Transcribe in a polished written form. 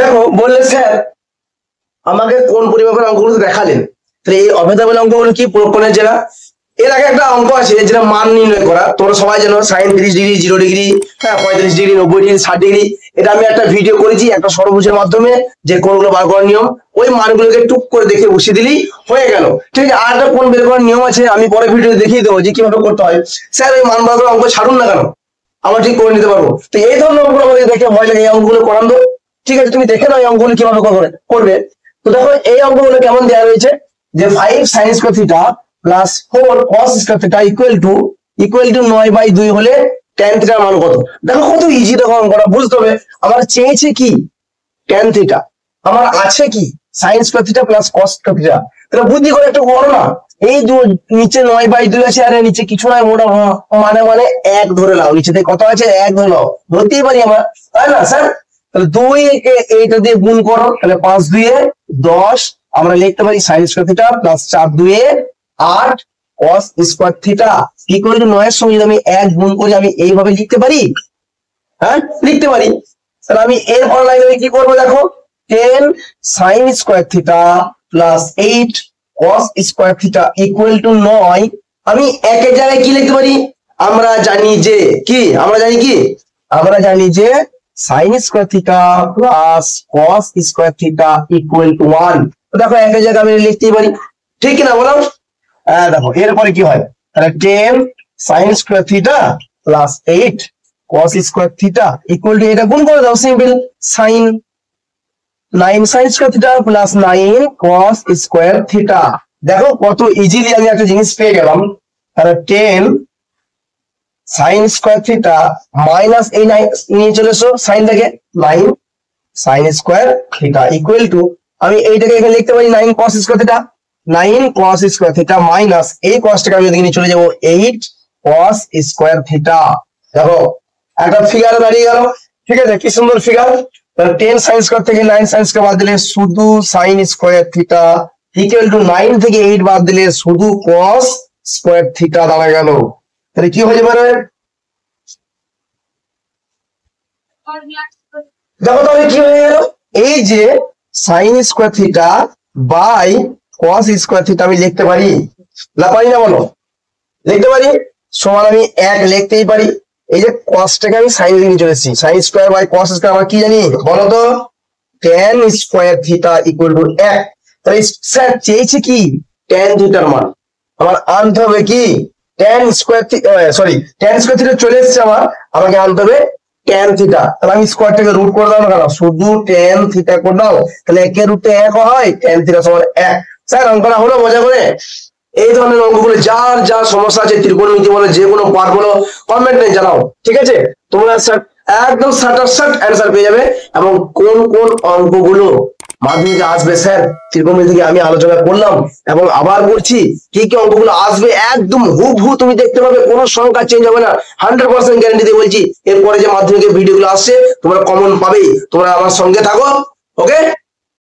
দেখো বললে স্যার আমাকে কোন পরিমাপের অঙ্কগুলো দেখালেন, তাহলে এই অভেদাবেল অঙ্কগুলো কি কোণের জায়গা। এর আগে একটা অঙ্ক আছে যেটা মান নির্ণয় করা, তোমরা সবাই জানো সাইন 30 ডিগ্রি, 0 ডিগ্রি, হ্যাঁ 35 ডিগ্রি, 90 ডিগ্রি, 60 ডিগ্রি। এটা আমি একটা ভিডিও করেছি একটা ষড়ভুজের মাধ্যমে, যে কোণগুলো বার করার নিয়ম। ওই মানগুলোকে টুক করে দেখে বসিয়ে দিলেই হয়ে গেল। ঠিক আছে, আর একটা কোণ বের করার নিয়ম আছে, আমি পরে ভিডিও দেখিয়ে দেবো যে কিভাবে করতে হয়। স্যার ওই মান বার করার অঙ্ক ছাড়ুন না কেন, আমরা ঠিক করে নিতে পারবো। তো এই ধরনের অঙ্কগুলো আমাদের দেখে ভয় লাগে, এই অঙ্কগুলো করান দো। ঠিক আছে, তুমি দেখে নাও এই অঙ্কগুলো কিভাবে করবে। তো দেখো এই অঙ্কগুলো কেমন দেওয়া রয়েছে, যে 5 sin square theta plus 4 cos square theta equal two 9/2 হলে tan থিটার মান কত। দেখো কত ইজি, দেখো অঙ্কটা বুঝতে হবে। আমার চেয়েছে কি tan থিটা, আমার আছে কি sin square theta plus cos square theta. তাহলে বুদ্ধি করে একটু করো না। এই নিচে 9/2 আছে, আর নিচে কিছু নয়, মোটা মানে 1 ধরে নাও। নিচে কত আছে 1 ধরে নাও, ধরতেই পারি আমরা, তাই না স্যার। তাহলে 2 কে এইটা দিয়ে গুণ করো, তাহলে 5 2 10। আমরা লিখতে পারি sin square theta plus 4 2 8 cos square theta equal two 9 এর সঙ্গে যদি আমি 1 গুণ করি, আমি এইভাবে লিখতে পারি, হ্যাঁ লিখতে পারি। তাহলে আমি এর পর লাইনে কি করবো, দেখো 10 sin square theta plus 8 cos square theta equal two 9। আমি একের জায়গায় কি লিখতে পারি, আমরা জানি যে sin square theta plus cos square theta equal to 1। তো দেখো একের জায়গায় আমি লিখতেই পারি, ঠিক না বলো। দেখো এরপরে কি হয়, তাহলে 10 sin square theta plus 8 cos square theta equal two, এটা গুণ করে দাও, simple sin 9 sin square theta plus 9 cos square theta. দেখো কত ইজিলি আমি একটা জিনিস পেয়ে গেলাম। তাহলে 10 sin স্কয়ার থিটা মাইনাস এই 9 নিয়ে চলে এসো, সাইন থেকে 9 sin square theta equal two, আমি এইটাকে এখানে লিখতে পারি 9 cos square theta, 9 cos square theta minus এই cosটাকে আমি এদিকে নিয়ে চলে যাব 8 cos স্কয়ার থিটা। দেখো একটা ফিগার দাঁড়িয়ে গেল, ঠিক আছে, কি সুন্দর ফিগার। 10 sin স্কয়ার থেকে 9 sin স্কয়ার বাদ দিলে শুধু sin square theta equal two 9 থেকে 8 বাদ দিলে শুধু cos স্কয়ার থিটা দাঁড়া গেল। তাহলে কি হয়ে যাবে, দেখো তাহলে কি হয়ে গেল, এই যে sin square theta by cos square theta আমি লিখতে পারি না, পারি না বলো, লিখতে পারি। সমান আমি 1 লিখতেই পারি। এই যে cosটাকে আমি sin নিয়ে চলে এসেছি, sin square by cos square আমরা কি জানি বলো তো, tan square theta equal to 1। তাহলে স্যার চেয়েছে কি tan থিটার মান, আমার আনতে হবে কি tan স্কয়ার থিটা চলে এসেছে আমার, আমাকে আনতে হবে tan থিটা। তাহলে আমি স্কয়ারটাকে রুট করে দাও না কেন, শুধু tan থিটা করে দাও, তাহলে 1 এর রুটে 1 হয়, tan থিটা সমান 1। স্যার অঙ্কটা হলো মজা করে। এই ধরনের অঙ্কগুলো যার যা সমস্যা আছে, ত্রিকোণমিতি বলো, যে কোনো পার্ট বলো, কমেন্টে জানাও, ঠিক আছে। তোমরা একদম সাটার অ্যান্সার পেয়ে যাবে। এবং কোন কোন অঙ্কগুলো মাধ্যমিকে আসবে স্যার ত্রিকোণমিতি থেকে আমি আলোচনা করলাম, এবং আবার বলছি কি কি অঙ্কগুলো আসবে, একদম হুবহু তুমি দেখতে পাবে, কোনো সংখ্যা চেঞ্জ হবে না, 100% গ্যারান্টি দিয়ে বলছি। এরপরে যে মাধ্যমিকের ভিডিওগুলো আসছে তোমরা কমন পাবেই, তোমরা আমার সঙ্গে থাকো, ওকে।